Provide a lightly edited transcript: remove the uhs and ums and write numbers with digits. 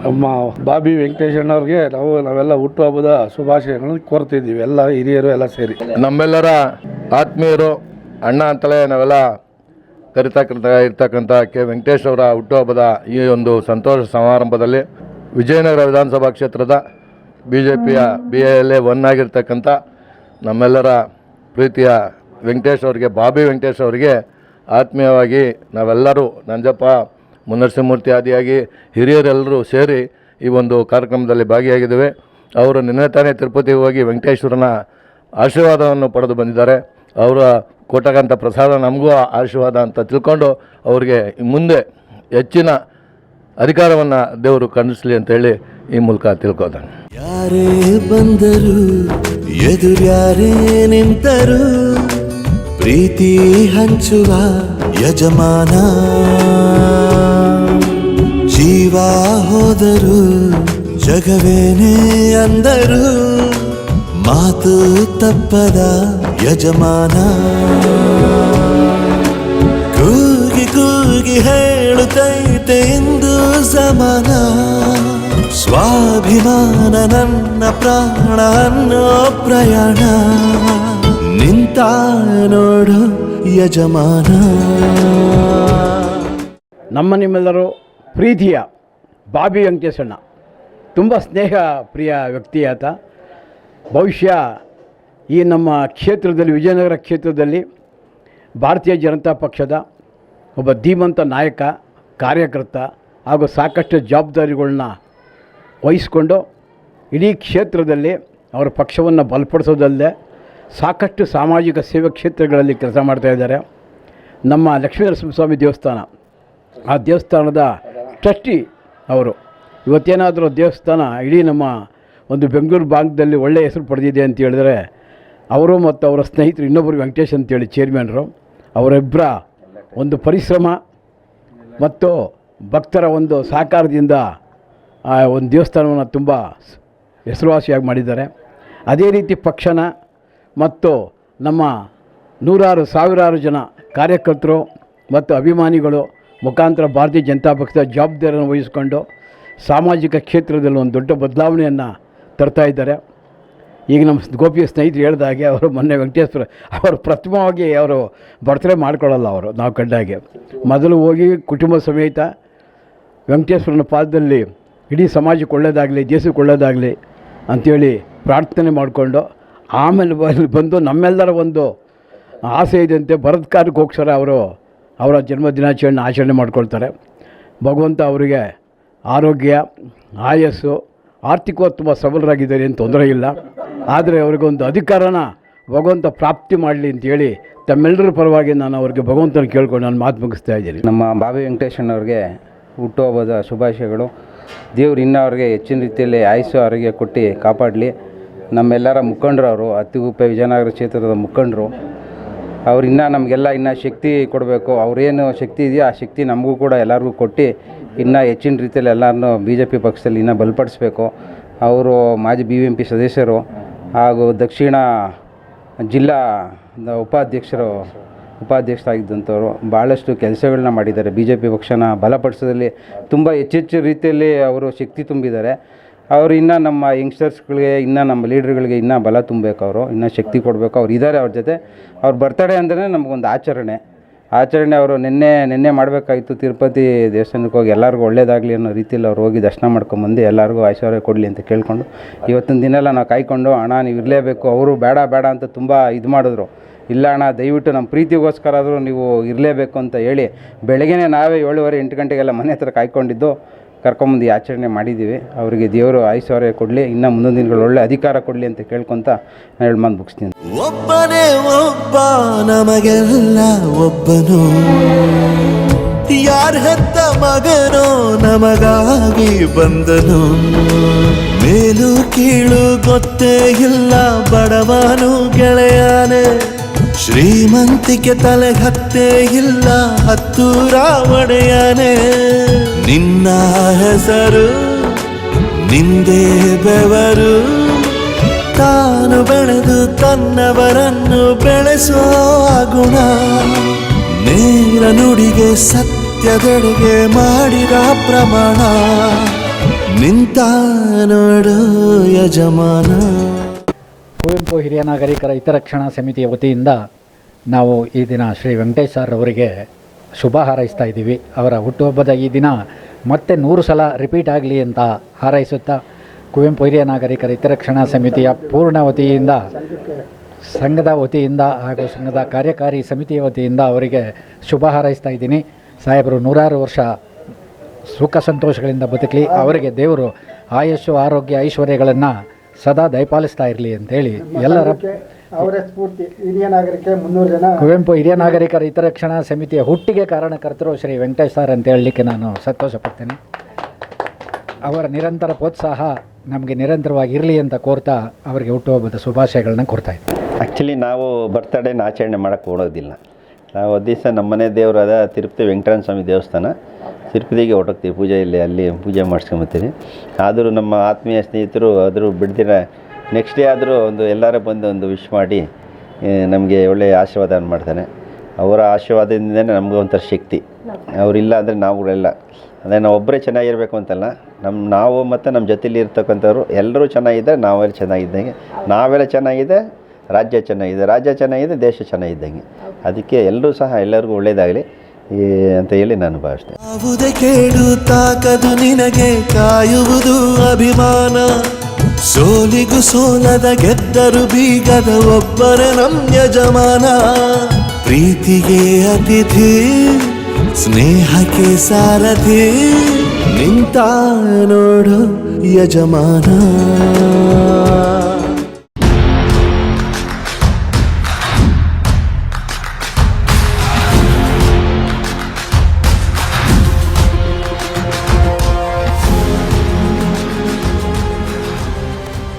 ನಮ್ಮ ಬಾಬಿ ವೆಂಕಟೇಶಣ್ಣವ್ರಿಗೆ ನಾವೆಲ್ಲ ಹುಟ್ಟುಹಬ್ಬದ ಶುಭಾಶಯಗಳನ್ನು ಕೋರ್ತಿದ್ದೀವಿ, ಎಲ್ಲ ಹಿರಿಯರು ಎಲ್ಲ ಸೇರಿ. ನಮ್ಮೆಲ್ಲರ ಆತ್ಮೀಯರು ಅಣ್ಣ ಅಂತಲೇ ನಾವೆಲ್ಲ ಇರ್ತಕ್ಕಂಥ ಕೆ ವೆಂಕಟೇಶ್ ಅವರ ಹುಟ್ಟುಹಬ್ಬದ ಈ ಒಂದು ಸಂತೋಷ ಸಮಾರಂಭದಲ್ಲಿ ವಿಜಯನಗರ ವಿಧಾನಸಭಾ ಕ್ಷೇತ್ರದ BJPಯ BLA 1 ಆಗಿರ್ತಕ್ಕಂಥ ನಮ್ಮೆಲ್ಲರ ಪ್ರೀತಿಯ ವೆಂಕಟೇಶ್ ಅವರಿಗೆ, ಬಾಬಿ ವೆಂಕಟೇಶ್ ಅವರಿಗೆ ಆತ್ಮೀಯವಾಗಿ ನಾವೆಲ್ಲರೂ ನಂಜಪ್ಪ, ಮುನ್ನರಸಿಂಹಮೂರ್ತಿ ಆದಿಯಾಗಿ ಹಿರಿಯರೆಲ್ಲರೂ ಸೇರಿ ಈ ಒಂದು ಕಾರ್ಯಕ್ರಮದಲ್ಲಿ ಭಾಗಿಯಾಗಿದ್ದೇವೆ. ಅವರು ನಿನ್ನೆ ತಾನೇ ತಿರುಪತಿಗೆ ಹೋಗಿ ವೆಂಕಟೇಶ್ವರನ ಆಶೀರ್ವಾದವನ್ನು ಪಡೆದು ಬಂದಿದ್ದಾರೆ. ಅವರ ಕೊಟ್ಟಕ್ಕಂಥ ಪ್ರಸಾದ ನಮಗೂ ಆಶೀರ್ವಾದ ಅಂತ ತಿಳ್ಕೊಂಡು ಅವರಿಗೆ ಮುಂದೆ ಹೆಚ್ಚಿನ ಅಧಿಕಾರವನ್ನು ದೇವರು ಕರುಣಿಸಲಿ ಅಂತೇಳಿ ಈ ಮೂಲಕ ತಿಳ್ಕೊತಾನೆ. ಯಾರೇ ಬಂದರು ಎದುರ್ಯಾರೇ ನಿಂತರು ಪ್ರೀತಿ ಹಂಚುವ ಯಜಮಾನ, ಜೀವ ಹೋದರು ಜಗವೇನೇ ಅಂದರು ಮಾತು ತಪ್ಪದ ಯಜಮಾನ. ಕೂಗಿ ಕೂಗಿ ಹೇಳುತ್ತೈತೆ ಇಂದು ಸಮಾನ, ಸ್ವಾಭಿಮಾನ ನನ್ನ ಪ್ರಾಣ ಅನ್ನೋ ಪ್ರಯಾಣ, ನಿಂತ ನೋಡು ಯಜಮಾನ. ನಿಮ್ಮೆಲ್ಲರೂ ಪ್ರೀತಿಯ ಬಾಬಿ ವೆಂಕಟೇಶಣ್ಣ ತುಂಬ ಸ್ನೇಹ ಪ್ರಿಯ ವ್ಯಕ್ತಿ ಆತ. ಬಹುಶಃ ಈ ನಮ್ಮ ಕ್ಷೇತ್ರದಲ್ಲಿ, ವಿಜಯನಗರ ಕ್ಷೇತ್ರದಲ್ಲಿ ಭಾರತೀಯ ಜನತಾ ಪಕ್ಷದ ಒಬ್ಬ ಧೀಮಂತ ನಾಯಕ, ಕಾರ್ಯಕರ್ತ ಹಾಗೂ ಸಾಕಷ್ಟು ಜವಾಬ್ದಾರಿಗಳನ್ನ ವಹಿಸ್ಕೊಂಡು ಇಡೀ ಕ್ಷೇತ್ರದಲ್ಲಿ ಅವರ ಪಕ್ಷವನ್ನು ಬಲಪಡಿಸೋದಲ್ಲದೆ ಸಾಕಷ್ಟು ಸಾಮಾಜಿಕ ಸೇವೆ ಕ್ಷೇತ್ರಗಳಲ್ಲಿ ಕೆಲಸ ಮಾಡ್ತಾಯಿದ್ದಾರೆ. ನಮ್ಮ ಲಕ್ಷ್ಮೀನರಸಿಂಹಸ್ವಾಮಿ ದೇವಸ್ಥಾನ, ಆ ದೇವಸ್ಥಾನದ ಟ್ರಸ್ಟಿ ಅವರು. ಇವತ್ತೇನಾದರೂ ದೇವಸ್ಥಾನ ಇಡೀ ನಮ್ಮ ಒಂದು ಬೆಂಗಳೂರು ಭಾಗದಲ್ಲಿ ಒಳ್ಳೆಯ ಹೆಸರು ಪಡೆದಿದೆ ಅಂತ ಹೇಳಿದ್ರೆ ಅವರು ಮತ್ತು ಅವರ ಸ್ನೇಹಿತರು ಇನ್ನೊಬ್ಬರು ವೆಂಕಟೇಶ್ ಅಂತೇಳಿ ಚೇರ್ಮನ್ರು, ಅವರಿಬ್ಬರ ಒಂದು ಪರಿಶ್ರಮ ಮತ್ತು ಭಕ್ತರ ಒಂದು ಸಹಕಾರದಿಂದ ಆ ಒಂದು ದೇವಸ್ಥಾನವನ್ನು ತುಂಬ ಹೆಸರುವಾಸಿಯಾಗಿ ಮಾಡಿದ್ದಾರೆ. ಅದೇ ರೀತಿ ಪಕ್ಷನ ಮತ್ತು ನಮ್ಮ ನೂರಾರು ಸಾವಿರಾರು ಜನ ಕಾರ್ಯಕರ್ತರು ಮತ್ತು ಅಭಿಮಾನಿಗಳು ಮುಖಾಂತರ ಭಾರತೀಯ ಜನತಾ ಪಕ್ಷದ ಜವಾಬ್ದಾರಿಯನ್ನು ವಹಿಸಿಕೊಂಡು ಸಾಮಾಜಿಕ ಕ್ಷೇತ್ರದಲ್ಲಿ ಒಂದು ದೊಡ್ಡ ಬದಲಾವಣೆಯನ್ನು ತರ್ತಾ ಇದ್ದಾರೆ. ಈಗ ನಮ್ಮ ಗೋಪಿಯ ಸ್ನೇಹಿತರು ಹೇಳಿದಾಗೆ ಅವರು ಮೊನ್ನೆ ವೆಂಕಟೇಶ್ವರ ಅವರು ಪ್ರಥಮವಾಗಿ ಅವರು ಬರ್ತಡೇ ಮಾಡ್ಕೊಳ್ಳಲ್ಲ. ಅವರು ನಾವು ಕಂಡಾಗೆ ಮೊದಲು ಹೋಗಿ ಕುಟುಂಬ ಸಮೇತ ವೆಂಕಟೇಶ್ವರನ ಪಾದದಲ್ಲಿ ಇಡೀ ಸಮಾಜಕ್ಕೆ ಒಳ್ಳೆಯದಾಗಲಿ, ದೇಶಕ್ಕೆ ಒಳ್ಳೆಯದಾಗಲಿ ಅಂಥೇಳಿ ಪ್ರಾರ್ಥನೆ ಮಾಡಿಕೊಂಡು ಆಮೇಲೆ ಬಂದು ನಮ್ಮೆಲ್ಲರ ಒಂದು ಆಸೆ ಇದಂತೆ ಭರತ್ಕಾರಕ್ಕೆ ಹೋಗ್ಸರ ಅವರು ಅವರ ಜನ್ಮ ದಿನಾಚರಣೆ ಆಚರಣೆ ಮಾಡ್ಕೊಳ್ತಾರೆ. ಭಗವಂತ ಅವರಿಗೆ ಆರೋಗ್ಯ, ಆಯಸ್ಸು, ಆರ್ಥಿಕವಾಗಿ ತುಂಬ ಸಬಲರಾಗಿದ್ದಾರೆ ಅಂತ ತೊಂದರೆ ಇಲ್ಲ. ಆದರೆ ಅವರಿಗೊಂದು ಅಧಿಕಾರನ ಭಗವಂತ ಪ್ರಾಪ್ತಿ ಮಾಡಲಿ ಅಂತೇಳಿ ತಮ್ಮೆಲ್ಲರ ಪರವಾಗಿ ನಾನು ಅವ್ರಿಗೆ ಭಗವಂತನ ಕೇಳ್ಕೊಂಡು ನಾನು ಮಾತು ಮುಗಿಸ್ತಾ ಇದ್ದೀನಿ. ನಮ್ಮ ಬಾಬಿ ವೆಂಕಟೇಶಣ್ಣವ್ರಿಗೆ ಹುಟ್ಟುಹಬ್ಬದ ಶುಭಾಶಯಗಳು. ದೇವ್ರು ಇನ್ನೂ ಅವ್ರಿಗೆ ಹೆಚ್ಚಿನ ರೀತಿಯಲ್ಲಿ ಆಯುಷ್ಯ ಆರೋಗ್ಯ ಕೊಟ್ಟು ಕಾಪಾಡಲಿ. ನಮ್ಮೆಲ್ಲರ ಮುಖಂಡರು ಅವರು, ಅತ್ತಿಗುಪ್ಪೆ ವಿಜಯನಗರ ಕ್ಷೇತ್ರದ ಮುಖಂಡರು. ಅವ್ರು ಇನ್ನೂ ನಮಗೆಲ್ಲ ಇನ್ನೂ ಶಕ್ತಿ ಕೊಡಬೇಕು. ಅವರೇನು ಶಕ್ತಿ ಇದೆಯೋ ಆ ಶಕ್ತಿ ನಮಗೂ ಕೂಡ ಎಲ್ಲರಿಗೂ ಕೊಟ್ಟು ಇನ್ನೂ ಹೆಚ್ಚಿನ ರೀತಿಯಲ್ಲಿ ಎಲ್ಲರನ್ನೂ BJP ಪಕ್ಷದಲ್ಲಿ ಇನ್ನೂ ಬಲಪಡಿಸ್ಬೇಕು. ಅವರು ಮಾಜಿ BBMP ಸದಸ್ಯರು ಹಾಗೂ ದಕ್ಷಿಣ ಜಿಲ್ಲಾ ಉಪಾಧ್ಯಕ್ಷರಾಗಿದ್ದಂಥವ್ರು. ಭಾಳಷ್ಟು ಕೆಲಸಗಳನ್ನ ಮಾಡಿದ್ದಾರೆ. BJP ಪಕ್ಷನ ಬಲಪಡಿಸೋದಲ್ಲಿ ತುಂಬ ಹೆಚ್ಚೆಚ್ಚು ರೀತಿಯಲ್ಲಿ ಅವರು ಶಕ್ತಿ ತುಂಬಿದ್ದಾರೆ. ಅವರು ಇನ್ನೂ ನಮ್ಮ ಯಂಗ್ಸ್ಟರ್ಸ್ಗಳಿಗೆ, ಇನ್ನೂ ನಮ್ಮ ಲೀಡ್ರ್ಗಳಿಗೆ ಇನ್ನೂ ಬಲ ತುಂಬಬೇಕು. ಅವರು ಇನ್ನೂ ಶಕ್ತಿ ಕೊಡಬೇಕು. ಅವ್ರು ಇದ್ದಾರೆ ಅವ್ರ ಜೊತೆ. ಅವ್ರ ಬರ್ತಡೇ ಅಂದರೆ ನಮಗೊಂದು ಆಚರಣೆ. ಅವರು ನಿನ್ನೆ ಮಾಡಬೇಕಾಗಿತ್ತು. ತಿರುಪತಿ ದೇವಸ್ಥಾನಕ್ಕೆ ಹೋಗಿ ಎಲ್ಲರಿಗೂ ಒಳ್ಳೇದಾಗಲಿ ಅನ್ನೋ ರೀತಿಯಲ್ಲಿ ಅವ್ರು ಹೋಗಿ ದರ್ಶನ ಮಾಡ್ಕೊಂಬಂದು ಎಲ್ಲರಿಗೂ ಐಶ್ವರ್ಯ ಕೊಡಲಿ ಅಂತ ಕೇಳಿಕೊಂಡು ಇವತ್ತಿನ ದಿನ ಎಲ್ಲ ನಾವು ಕಾಯ್ಕೊಂಡು, ಅಣ್ಣ ನೀವು ಇರಲೇಬೇಕು. ಅವರು ಬೇಡ ಅಂತ ತುಂಬ ಇದು ಮಾಡಿದ್ರು. ಇಲ್ಲ ಅಣ್ಣ, ದಯವಿಟ್ಟು ನಮ್ಮ ಪ್ರೀತಿಗೋಸ್ಕರ ಆದರೂ ನೀವು ಇರಲೇಬೇಕು ಅಂತ ಹೇಳಿ ಬೆಳಗ್ಗೆನೇ ನಾವೇ 7:30 8 ಗಂಟೆಗೆಲ್ಲ ಮನೆ ಹತ್ರ ಕಾಯ್ಕೊಂಡಿದ್ದು ಕರ್ಕೊಂಬಂದು ಆಚರಣೆ ಮಾಡಿದ್ದೀವಿ. ಅವರಿಗೆ ದೇವರು ಐಶ್ವರ್ಯ ಕೊಡಲಿ, ಇನ್ನು ಮುಂದಿನ ದಿನಗಳು ಒಳ್ಳೆ ಅಧಿಕಾರ ಕೊಡಲಿ ಅಂತ ಕೇಳ್ಕೊತ ನಾನು ಹೇಳಿ ಮಾತು ಮುಗಿಸ್ತೀನಿ. ಒಬ್ಬನೇ ಒಬ್ಬ ನಮಗೆಲ್ಲ ಒಬ್ಬನು, ಯಾರ ಹೆತ್ತ ಮಗನೋ ನಮಗಾಗಿ ಬಂದನು. ಮೇಲು ಕೀಳು ಗೊತ್ತೇ ಇಲ್ಲ, ಬಡವನು ಗೆಳೆಯನೇ. ಶ್ರೀಮಂತಿಕೆ ತಲೆ ಹತ್ತೇ ಇಲ್ಲ, ಹತ್ತೂರ ಒಡೆಯನೇ. ನಿನ್ನ ಹೆಸರು ನಿಂದೇ ಬೆವರು, ತಾನು ಬೆಳೆದು ತನ್ನವರನ್ನು ಬೆಳೆಸೋ ಗುಣ. ನೇರ ನುಡಿಗೆ ಸತ್ಯದೆಡೆಗೆ ಮಾಡಿದ ಪ್ರಮಾಣ, ನಿಂತ ನೋಡು ಯಜಮಾನ. ಕುವೆಂಪು ಹಿರಿಯ ನಾಗರಿಕರ ಹಿತರಕ್ಷಣಾ ಸಮಿತಿಯ ವತಿಯಿಂದ ನಾವು ಈ ದಿನ ಶ್ರೀ ವೆಂಕಟೇಶ್ ಸರ್ ಅವರಿಗೆ ಶುಭ ಹಾರೈಸ್ತಾ ಇದ್ದೀವಿ. ಅವರ ಹುಟ್ಟುಹಬ್ಬದ ಈ ದಿನ ಮತ್ತೆ 100 ಸಲ ರಿಪೀಟ್ ಆಗಲಿ ಅಂತ ಹಾರೈಸುತ್ತಾ, ಕುವೆಂಪು ಹಿರಿಯ ನಾಗರಿಕರ ಹಿತರಕ್ಷಣಾ ಸಮಿತಿಯ ಪೂರ್ಣ ವತಿಯಿಂದ, ಸಂಘದ ವತಿಯಿಂದ ಹಾಗೂ ಸಂಘದ ಕಾರ್ಯಕಾರಿ ಸಮಿತಿಯ ವತಿಯಿಂದ ಅವರಿಗೆ ಶುಭ ಹಾರೈಸ್ತಾ ಇದ್ದೀನಿ. ಸಾಹೇಬರು 100 ವರ್ಷ ಸುಖ ಸಂತೋಷಗಳಿಂದ ಬದುಕಲಿ, ಅವರಿಗೆ ದೇವರು ಆಯುಷ್ಯ ಆರೋಗ್ಯ ಐಶ್ವರ್ಯಗಳನ್ನು ಸದಾ ದಯಪಾಲಿಸ್ತಾ ಇರಲಿ ಅಂತೇಳಿ ಎಲ್ಲರ ಅವರ ಸ್ಫೂರ್ತಿ ಹಿರಿಯ ನಾಗರಿಕ 300 ಜನ ಕುವೆಂಪು ಹಿರಿಯ ನಾಗರಿಕರ ಹಿತರಕ್ಷಣಾ ಸಮಿತಿಯ ಹುಟ್ಟಿಗೆ ಕಾರಣಕರ್ತರು ಶ್ರೀ ವೆಂಕಟೇಶ್ ಸರ್ ಅಂತ ಹೇಳಲಿಕ್ಕೆ ನಾನು ಸಂತೋಷ ಪಡ್ತೇನೆ. ಅವರ ನಿರಂತರ ಪ್ರೋತ್ಸಾಹ ನಮಗೆ ನಿರಂತರವಾಗಿ ಇರಲಿ ಅಂತ ಕೋರ್ತಾ ಅವರಿಗೆ ಹುಟ್ಟುಹಬ್ಬದ ಶುಭಾಶಯಗಳನ್ನ ಕೋರ್ತಾ ಇದ್ದೀನಿ. ಆ್ಯಕ್ಚುಲಿ ನಾವು ಬರ್ತಡೇನ ಆಚರಣೆ ಮಾಡೋಕ್ಕೆ ಓಡೋದಿಲ್ಲ. ನಾವು ಒಂದು ದಿವಸ ನಮ್ಮನೆ ದೇವರಾದ ತಿರುಪತಿ ವೆಂಕಟರಮಣ ಸ್ವಾಮಿ ದೇವಸ್ಥಾನ ತಿರುಪತಿಗೆ ಹೊರಟೋಗ್ತೀವಿ, ಪೂಜೆಯಲ್ಲಿ ಅಲ್ಲಿ ಪೂಜೆ ಮಾಡಿಸ್ಕೊಂಬತ್ತೀವಿ. ಆದರೂ ನಮ್ಮ ಆತ್ಮೀಯ ಸ್ನೇಹಿತರು ಆದರೂ ಬಿಡ್ದಿರ ನೆಕ್ಸ್ಟ್ ಡೇ ಆದರೂ ಎಲ್ಲರೂ ಬಂದು ಒಂದು ವಿಶ್ ಮಾಡಿ ನಮಗೆ ಒಳ್ಳೆಯ ಆಶೀರ್ವಾದ ಮಾಡ್ತಾನೆ. ಅವರ ಆಶೀರ್ವಾದದಿಂದನೇ ನಮಗೂ ಒಂಥರ ಶಕ್ತಿ. ಅವರಿಲ್ಲ ಅಂದರೆ ನಾವುಗಳೆಲ್ಲ ಅದೇ ನಾವು ಒಬ್ಬರೇ ಚೆನ್ನಾಗಿರಬೇಕು ಅಂತಲ್ಲ, ನಾವು ಮತ್ತು ನಮ್ಮ ಜೊತೆಲಿ ಇರ್ತಕ್ಕಂಥವ್ರು ಎಲ್ಲರೂ ಚೆನ್ನಾಗಿದ್ದರೆ ನಾವೆಲ್ಲ ಚೆನ್ನಾಗಿದ್ದಂಗೆ, ನಾವೆಲ್ಲ ಚೆನ್ನಾಗಿದೆ ರಾಜ್ಯ ಚೆನ್ನಾಗಿದೆ, ರಾಜ್ಯ ಚೆನ್ನಾಗಿದೆ ದೇಶ ಚೆನ್ನಾಗಿದ್ದಂಗೆ. ಅದಕ್ಕೆ ಎಲ್ಲರೂ ಸಹ ಎಲ್ಲರಿಗೂ ಒಳ್ಳೆಯದಾಗಲಿ ಅಂತ ಹೇಳಿ ನಾನು ಭಾವಿಸ್ತೇನೆ. ಯಾವುದೇ ಕೇಳು ತಾಕದು ನಿನಗೆ ಕಾಯುವುದು ಅಭಿಮಾನ. ಸೋಲಿಗೂ ಸೋಲದ ಗೆದ್ದರು ಬೀಗದ ಒಬ್ಬರೇ ನಮ್ ಯಜಮಾನ. ಪ್ರೀತಿಗೆ ಅತಿಥಿ ಸ್ನೇಹಕ್ಕೆ ಸಾರಥಿ ನಿಂತ ನೋಡು ಯಜಮಾನ.